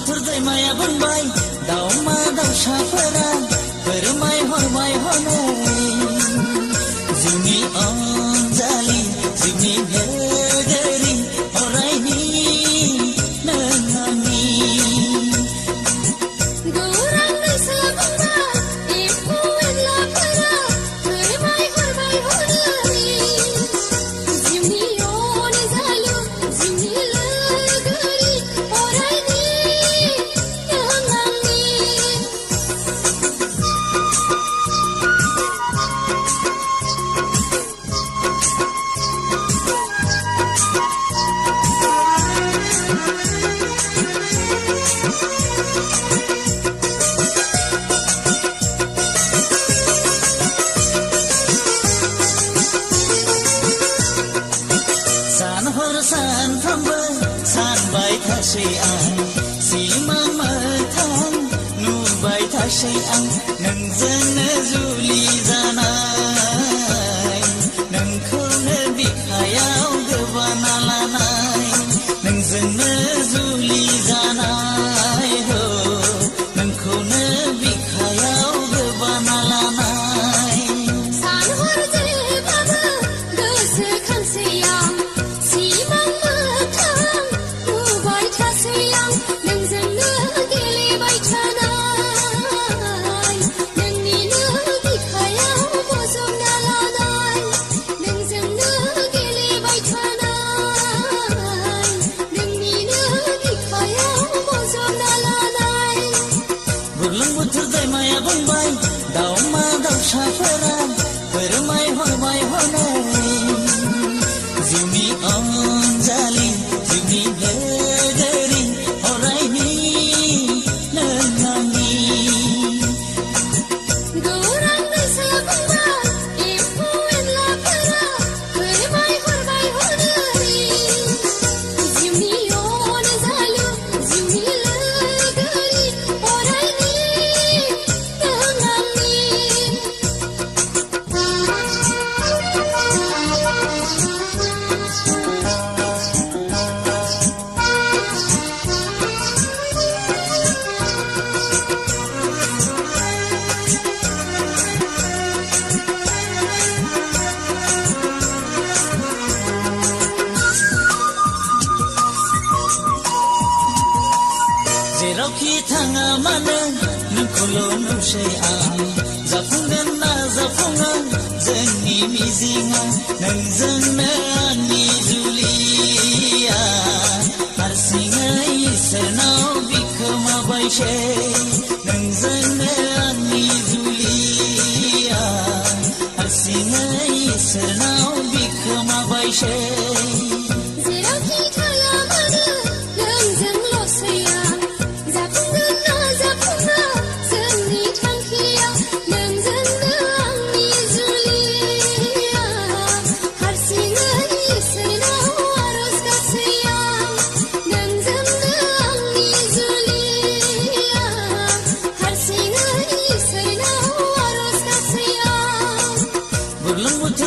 बोथोर दैमाया बुंबाय दाउमा दाउसाफोरा फोरमाय हरबाय हनै जिउनि अनजालि जिउनि भेगेरि अरायनि नों आंनि गौरां दैसा बुंबाय एम्फौ एनलाफोरा फोरमाय हरबाय हनै जिउनि अनजालु जिउनि लोगोरि अरायनि नों आंनि सान हर सानफ्रोमबो सानबाय थासै आं सिमां मोथां नुबाय थासै आं नोंजोंनो जुलि जानाय नोंखौनो बिखायाव गोबाना लानाय नोंजोंनो जुलि जानाय हो नोंखौनो बिखायाव गोबाना लानाय सान हर जेब्लाबो गोसोखांसै आं सिमां मोथां नुबाय थासै आं नोंजोंनो गेलेबाय थानाय नोंनिनो बिखायाव बजबना लानाय नोंजोंनो गेलेबाय थानाय नोंनिनो बिखायाव बजबना लानाय बुरलुंबुथुर दैमाया बुंबाय दाउमा दाउसाफोरा फोरमाय हरबाय हनै जिउनि अनजालि जिउनि भेगेरि अरायनि नों आंनि गौरां दैसा बुंबाय एम्फौ एनलाफोरा फोरमाय हरबाय हनै जिउनि अनजालु जिउनि लोगोरि अरायनि नों आंनि जेरावखि थाङा मानो नोंखौल' नुसै आं जाफुंगोन ना जाफुङा जोंनि मिजिङा नोंजोंनो आंनि जुलिया हारसिङै इसोरनाव बिखोमाबायसै नोंजोंनो आंनि जुलिया हारसिङै इसोरनाव बिखोमाबायसै जेरावखि थाङा मानो नोंजोंल'सै आं जाफुंगोन ना जाफुङा जोंनि थांखिया नोंजोंनो आंनि जुलिया हारसिङै इसोरनाव आरज गाबसै आं नोंजोंनो आंनि जुलिया हारसिङै इसोरनाव आरज गाबसै आं बुरलुंबुथुर